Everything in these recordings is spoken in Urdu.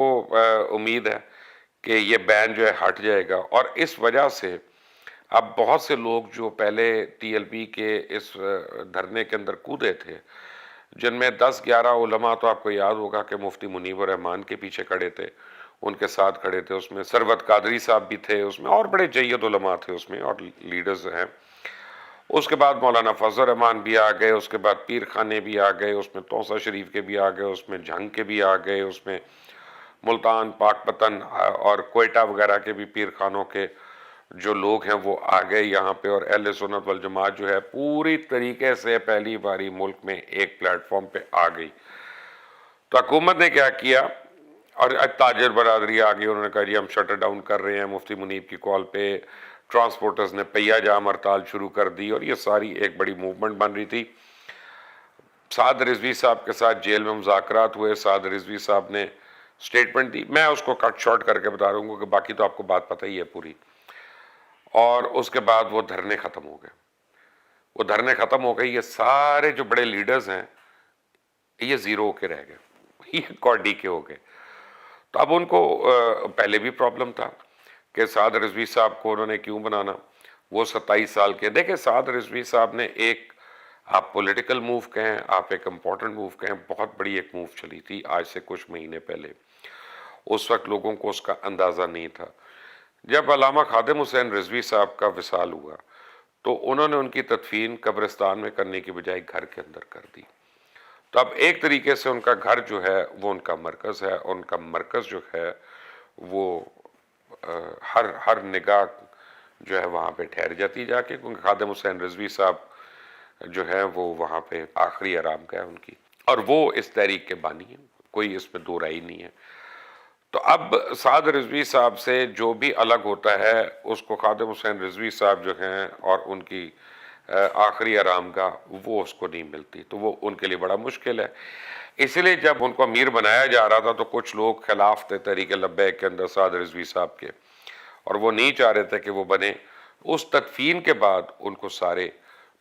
وہ امید ہے کہ یہ بین جو ہے ہٹ جائے گا، اور اس وجہ سے اب بہت سے لوگ جو پہلے ٹی ایل پی کے اس دھرنے کے اندر کودے تھے، جن میں 10-11 علماء تو آپ کو یاد ہوگا کہ مفتی منیب الرحمان کے پیچھے کھڑے تھے، ان کے ساتھ کھڑے تھے، اس میں ثروت قادری صاحب بھی تھے، اس میں اور بڑے جید علماء تھے اس میں، اور لیڈرز ہیں۔ اس کے بعد مولانا فضل الرحمان بھی آ گئے، اس کے بعد پیر خانے بھی آ گئے، اس میں توسہ شریف کے بھی آ گئے، اس میں جھنگ کے بھی آ گئے، اس میں ملتان، پاک پتن اور کوئٹہ وغیرہ کے بھی پیر خانوں کے جو لوگ ہیں وہ آ گئے یہاں پہ، اور اہل سنت والجماعت جو ہے پوری طریقے سے پہلی باری ملک میں ایک پلیٹ فارم پہ آ گئی۔ تو حکومت نے کیا کیا، اور تاجر برادری آ گئی، انہوں نے کہا جی ہم شٹر ڈاؤن کر رہے ہیں، مفتی منیب کی کال پہ ٹرانسپورٹرز نے پہیہ جام ہڑتال شروع کر دی، اور یہ ساری ایک بڑی موومنٹ بن رہی تھی۔ سعد رضوی صاحب کے ساتھ جیل میں مذاکرات ہوئے، سعد رضوی صاحب نے سٹیٹمنٹ دی، میں اس کو کٹ شارٹ کر کے بتا رہا ہوں کہ باقی تو آپ کو بات پتہ ہی ہے پوری۔ اور اس کے بعد وہ دھرنے ختم ہو گئے، وہ دھرنے ختم ہو گئے، یہ سارے جو بڑے لیڈرز ہیں یہ زیرو ہو کے رہ گئے، یہ کوڈی کے ہو گئے۔ تو اب ان کو پہلے بھی پرابلم تھا کہ سعد رضوی صاحب کو انہوں نے کیوں بنانا، وہ 27 سال کے، دیکھیں سعد رضوی صاحب نے ایک، آپ پولیٹیکل موو کہیں، آپ ایک امپورٹنٹ موو کہیں، بہت بڑی ایک موو چلی تھی آج سے کچھ مہینے پہلے، اس وقت لوگوں کو اس کا اندازہ نہیں تھا۔ جب علامہ خادم حسین رضوی صاحب کا وصال ہوا تو انہوں نے ان کی تدفین قبرستان میں کرنے کی بجائے گھر کے اندر کر دی۔ تو اب ایک طریقے سے ان کا گھر جو ہے وہ ان کا مرکز ہے، اور ان کا مرکز جو ہے وہ ہر نگاہ جو ہے وہاں پہ ٹھہر جاتی جا کے، کیونکہ خادم حسین رضوی صاحب جو ہے وہ وہاں پہ آخری آرام گاہ ہے ان کی، اور وہ اس تحریک کے بانی ہیں، کوئی اس میں دو رائے نہیں ہے۔ تو اب سعد رضوی صاحب سے جو بھی الگ ہوتا ہے اس کو خادم حسین رضوی صاحب جو ہیں اور ان کی آخری آرام گاہ وہ اس کو نہیں ملتی، تو وہ ان کے لیے بڑا مشکل ہے۔ اسی لیے جب ان کو امیر بنایا جا رہا تھا تو کچھ لوگ خلاف تھے تحریک لبیک کے اندر سعد رضوی صاحب کے، اور وہ نہیں چاہ رہے تھے کہ وہ بنے۔ اس تدفین کے بعد ان کو سارے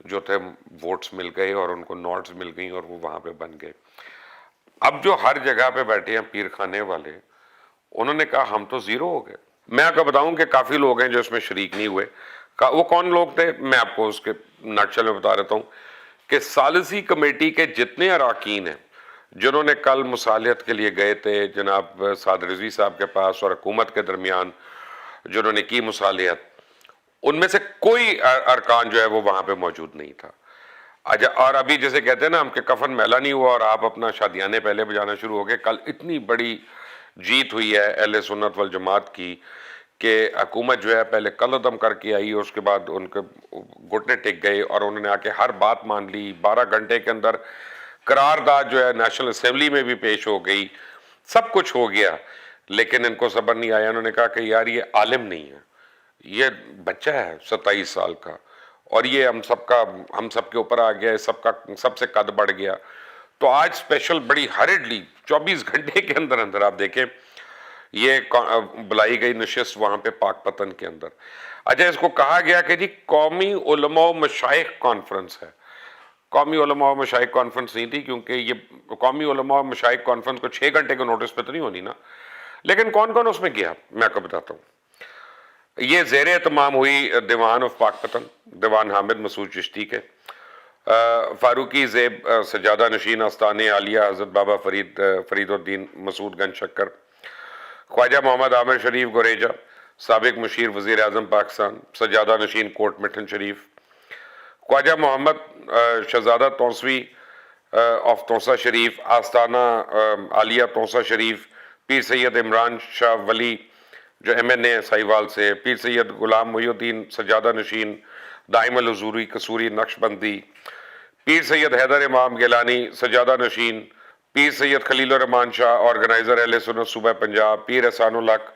جو تھے ووٹس مل گئے اور ان کو نوٹس مل گئی اور وہ وہاں پہ بن گئے۔ اب جو ہر جگہ پہ بیٹھے ہیں پیر خانے والے، انہوں نے کہا ہم تو زیرو ہو گئے۔ میں آپ کو بتاؤں کہ کافی لوگ ہیں جو اس میں شریک نہیں ہوئے۔ وہ کون لوگ تھے، میں آپ کو اس کے نٹشل میں بتا رہتا ہوں کہ ثالثی کمیٹی کے جتنے اراکین ہیں جنہوں نے کل مصالحت کے لیے گئے تھے جناب سعد رضوی صاحب کے پاس اور حکومت کے درمیان جنہوں نے کی مصالحت، ان میں سے کوئی ارکان جو ہے وہ وہاں پہ موجود نہیں تھا۔ اور ابھی جیسے کہتے ہیں نا ہم کہ کفن میلا نہیں ہوا اور آپ اپنا شادیانے پہلے بجانا شروع ہو گئے، کل اتنی بڑی جیت ہوئی ہے اہل سنت والجماعت کی کہ حکومت جو ہے پہلے کل عدم کر کے آئی، اس کے بعد ان کے گھٹنے ٹک گئے اور انہوں نے آ کے ہر بات مان لی۔ 12 گھنٹے کے اندر قرارداد جو ہے نیشنل اسمبلی میں بھی پیش ہو گئی، سب کچھ ہو گیا، لیکن ان کو صبر نہیں آیا۔ انہوں نے کہا کہ یار یہ عالم نہیں ہے، یہ بچہ ہے 27 سال کا، اور یہ ہم سب کے اوپر آ گیا، سب سے قد بڑھ گیا۔ تو آج اسپیشل بڑی ہریڈلی 24 گھنٹے کے اندر اندر آپ دیکھیں یہ بلائی گئی نشست وہاں پہ پاک پتن کے اندر۔ اچھا، اس کو کہا گیا کہ جی قومی علماء و مشائخ کانفرنس ہے۔ قومی علماء و مشائخ کانفرنس نہیں تھی، کیونکہ یہ قومی علماء و مشائخ کانفرنس کو 6 گھنٹے کے نوٹس پہ تو نہیں ہونی نا، لیکن کون کون اس میں گیا میں آپ کو بتاتا ہوں۔ یہ زیر اہتمام ہوئی دیوان آف پاک پتن، دیوان حامد مسعود چشتی کے، فاروقی زیب سجادہ نشین آستان عالیہ حضرت بابا فرید الدین مسعود گنج شکر، خواجہ محمد عامر شریف گوریجہ سابق مشیر وزیر اعظم پاکستان، سجادہ نشین کوٹ مٹھن شریف، خواجہ محمد شہزادہ توسوی آف توسہ شریف آستانہ عالیہ توسہ شریف، پیر سید عمران شاہ ولی جو ایم این اے ساہیوال سے، پیر سید غلام محی الدین سجادہ نشین دائم الحضوری قصوری نقش بندی، پیر سید حیدر امام گیلانی سجادہ نشین، پیر سید خلیل الرحمان شاہ آرگنائزر اہل سنت صوبہ پنجاب، پیر احسان الحق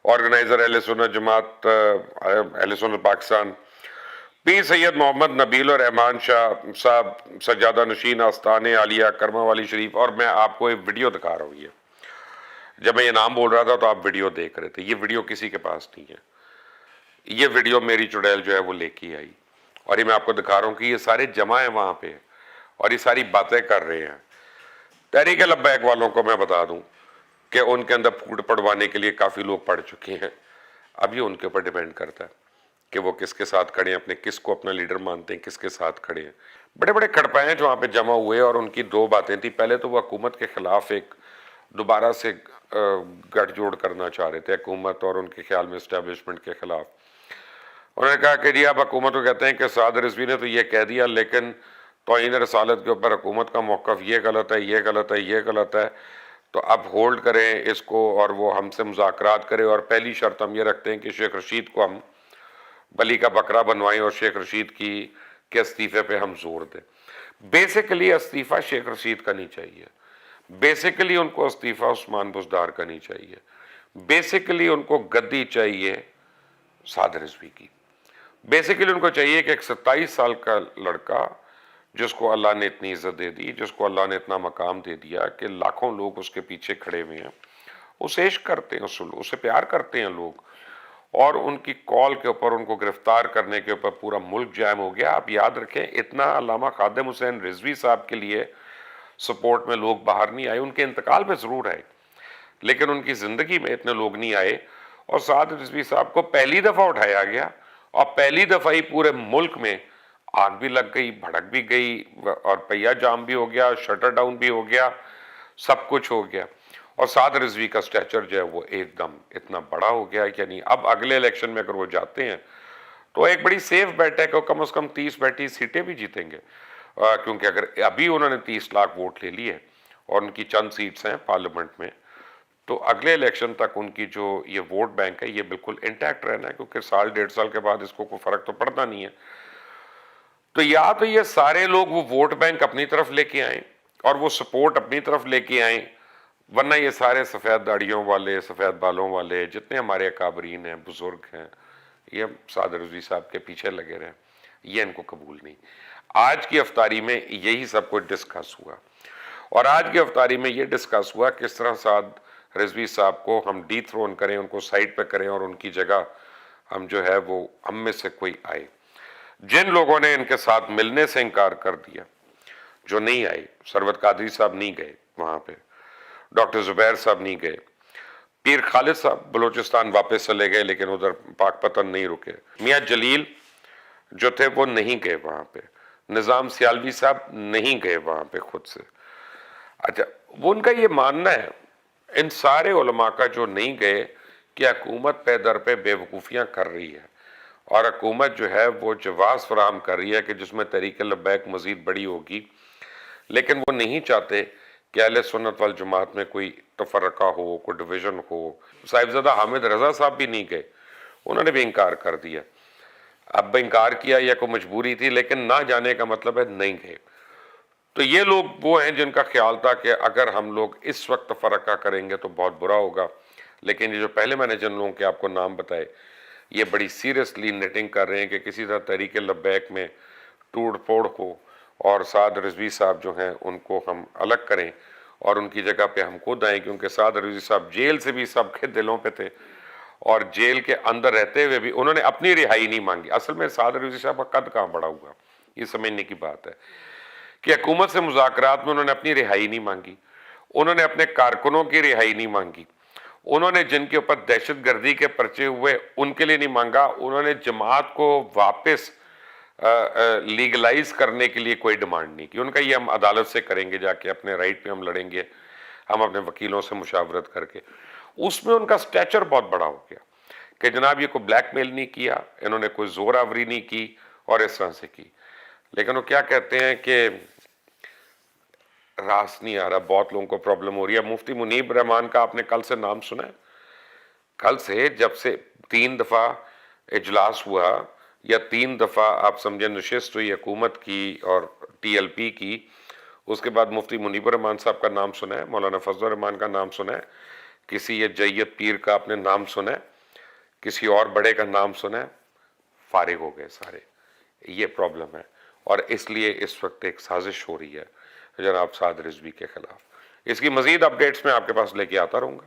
آرگنائزر اہل سنت جماعت اہل سنت پاکستان، پیر سید محمد نبیل الرحمان شاہ صاحب سجادہ نشین آستان عالیہ کرما والی شریف۔ اور میں آپ کو ایک ویڈیو دکھا رہا ہوں، یہ جب میں یہ نام بول رہا تھا تو آپ ویڈیو دیکھ رہے تھے، یہ ویڈیو کسی کے پاس نہیں ہے، یہ ویڈیو میری چڑیل جو ہے وہ لے کے آئی، اور یہ میں آپ کو دکھا رہا ہوں کہ یہ سارے جمع ہیں وہاں پہ اور یہ ساری باتیں کر رہے ہیں۔ تحریک لبیک والوں کو میں بتا دوں کہ ان کے اندر پھوٹ پڑوانے کے لیے کافی لوگ پڑ چکے ہیں. اب یہ ان کے اوپر ڈیپینڈ کرتا ہے کہ وہ کس کے ساتھ کھڑے ہیں، اپنے کس کو اپنا لیڈر مانتے ہیں، کس کے ساتھ کھڑے ہیں. بڑے بڑے کڑپائیں جو وہاں پہ جمع ہوئے اور ان کی دو باتیں تھیں. پہلے تو وہ حکومت کے خلاف ایک دوبارہ سے گٹھ جوڑ کرنا چاہ رہے تھے، حکومت اور ان کے خیال میں اسٹیبلشمنٹ کے خلاف. انہوں نے کہا کہ جی آپ حکومت کو کہتے ہیں کہ سعد رضوی نے تو یہ کہہ دیا، لیکن توہین رسالت کے اوپر حکومت کا موقف یہ غلط ہے، یہ غلط ہے، یہ غلط ہے، تو اب ہولڈ کریں اس کو اور وہ ہم سے مذاکرات کرے. اور پہلی شرط ہم یہ رکھتے ہیں کہ شیخ رشید کو ہم بلی کا بکرا بنوائیں اور شیخ رشید کے استعفے پہ ہم زور دیں. بیسیکلی استعفیٰ شیخ رشید کا نہیں چاہیے، بیسیکلی ان کو استعفیٰ عثمان بزدار کا نہیں چاہیے، بیسیکلی ان کو گدی چاہیے سعد رضوی کی. بیسیکلی ان کو چاہیے کہ ایک 27 سال کا لڑکا جس کو اللہ نے اتنی عزت دے دی، جس کو اللہ نے اتنا مقام دے دیا کہ لاکھوں لوگ اس کے پیچھے کھڑے ہوئے ہیں، اسے عشق کرتے ہیں، اسے پیار کرتے ہیں لوگ، اور ان کی کال کے اوپر ان کو گرفتار کرنے کے اوپر پورا ملک جام ہو گیا. آپ یاد رکھیں اتنا علامہ خادم حسین رضوی صاحب کے لیے سپورٹ میں لوگ باہر نہیں آئے. ان کے انتقال پہ ضرور آئے لیکن ان کی زندگی میں اتنے لوگ نہیں آئے. اور سعد رضوی صاحب کو پہلی دفعہ اٹھایا گیا اور پہلی دفعہ ہی پورے ملک میں آگ بھی لگ گئی، بھڑک بھی گئی، اور پہیہ جام بھی ہو گیا، شٹر ڈاؤن بھی ہو گیا، سب کچھ ہو گیا. اور سعد رضوی کا سٹیچر جو ہے وہ ایک دم اتنا بڑا ہو گیا کہ نہیں اب اگلے الیکشن میں اگر وہ جاتے ہیں تو ایک بڑی سیف بیٹ ہے کہ وہ کم از کم 30-35 سیٹیں بھی جیتیں گے. کیونکہ اگر ابھی انہوں نے 30 لاکھ ووٹ لے لیے اور ان کی چند سیٹس ہیں پارلیمنٹ میں، تو اگلے الیکشن تک ان کی جو یہ ووٹ بینک ہے یہ بالکل انٹیکٹ رہنا ہے، کیونکہ سال 1.5 سال کے بعد اس کو کوئی فرق تو پڑتا نہیں ہے. تو یا تو یہ سارے لوگ وہ ووٹ بینک اپنی طرف لے کے آئیں اور وہ سپورٹ اپنی طرف لے کے آئیں، ورنہ یہ سارے سفید داڑیوں والے، سفید بالوں والے جتنے ہمارے اکابرین ہیں، بزرگ ہیں، یہ سعد رضوی صاحب کے پیچھے لگے رہے. یہ ان کو قبول نہیں. آج کی افطاری میں یہی سب کچھ ڈسکس ہوا، اور آج کی افطاری میں یہ ڈسکس ہوا کس طرح سعد رضوی صاحب کو ہم ڈی تھرون کریں، ان کو سائڈ پہ کریں اور ان کی جگہ ہم جو ہے وہ ہم میں سے کوئی آئے. جن لوگوں نے ان کے ساتھ ملنے سے انکار کر دیا، جو نہیں آئے، ثروت قادری صاحب نہیں گئے وہاں پہ، ڈاکٹر زبیر صاحب نہیں گئے، پیر خالد صاحب بلوچستان واپس چلے گئے لیکن ادھر پاک پتن نہیں رکے، میاں جلیل جو تھے وہ نہیں گئے وہاں پہ، نظام سیالوی صاحب نہیں گئے وہاں پہ خود سے. اچھا وہ ان کا یہ ماننا ہے ان سارے علماء کا جو نہیں گئے کہ حکومت پہ در پہ بے وقوفیاں کر رہی ہے، اور حکومت جو ہے وہ جواز فراہم کر رہی ہے کہ جس میں تحریک لبیک مزید بڑی ہوگی، لیکن وہ نہیں چاہتے کہ اہل سنت والجماعت میں کوئی تفرقہ ہو، کوئی ڈویژن ہو. صاحبزادہ حامد رضا صاحب بھی نہیں گئے، انہوں نے بھی انکار کر دیا. اب انکار کیا یا کوئی مجبوری تھی، لیکن نہ جانے کا مطلب ہے نہیں گئے. تو یہ لوگ وہ ہیں جن کا خیال تھا کہ اگر ہم لوگ اس وقت تفرقہ کریں گے تو بہت برا ہوگا. لیکن یہ جو پہلے میں نے جن لوگوں کے آپ کو نام بتائے یہ بڑی سیریسلی نیٹنگ کر رہے ہیں کہ کسی طرح تحریک لبیک میں ٹوڑ پھوڑ ہو اور سعد رضوی صاحب جو ہیں ان کو ہم الگ کریں اور ان کی جگہ پہ ہم خود آئیں. کیونکہ سعد رضوی صاحب جیل سے بھی سب کے دلوں پہ تھے اور جیل کے اندر رہتے ہوئے بھی انہوں نے اپنی رہائی نہیں مانگی. اصل میں سعد رضوی صاحب کا قد کہاں بڑا ہوا، یہ سمجھنے کی بات ہے کہ حکومت سے مذاکرات میں انہوں نے اپنی رہائی نہیں مانگی، انہوں نے اپنے کارکنوں کی رہائی نہیں مانگی، انہوں نے جن کے اوپر دہشت گردی کے پرچے ہوئے ان کے لیے نہیں مانگا، انہوں نے جماعت کو واپس لیگلائز کرنے کے لیے کوئی ڈیمانڈ نہیں کی. ان کا یہ ہم عدالت سے کریں گے، جا کے اپنے رائٹ پہ ہم لڑیں گے، ہم اپنے وکیلوں سے مشاورت کر کے. اس میں ان کا سٹیچر بہت بڑا ہو گیا کہ جناب یہ کوئی بلیک میل نہیں کیا، انہوں نے کوئی زور آوری نہیں کی اور اس طرح سے کی. لیکن وہ کیا کہتے ہیں کہ راس نہیں آ رہا، بہت لوگوں کو پرابلم ہو رہی ہے. مفتی منیب رحمان کا آپ نے کل سے نام سنا ہے؟ کل سے جب سے 3 دفعہ اجلاس ہوا یا 3 دفعہ آپ سمجھیں نشست ہوئی حکومت کی اور ٹی ایل پی کی، اس کے بعد مفتی منیب الرحمان صاحب کا نام سنا ہے، مولانا فضل الرحمان کا نام سنا ہے، کسی یہ جیت پیر کا آپ نے نام سنا ہے، کسی اور بڑے کا نام سنا ہے، فارغ ہو گئے سارے. یہ پرابلم ہے اور اس لیے اس وقت ایک سازش ہو رہی ہے جناب سعد رضوی کے خلاف. اس کی مزید اپڈیٹس میں آپ کے پاس لے کے آتا رہوں گا،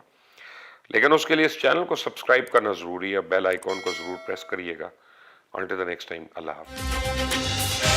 لیکن اس کے لیے اس چینل کو سبسکرائب کرنا ضروری ہے، بیل آئیکن کو ضرور پریس کریے گا. Until the next time, اللہ حافظ.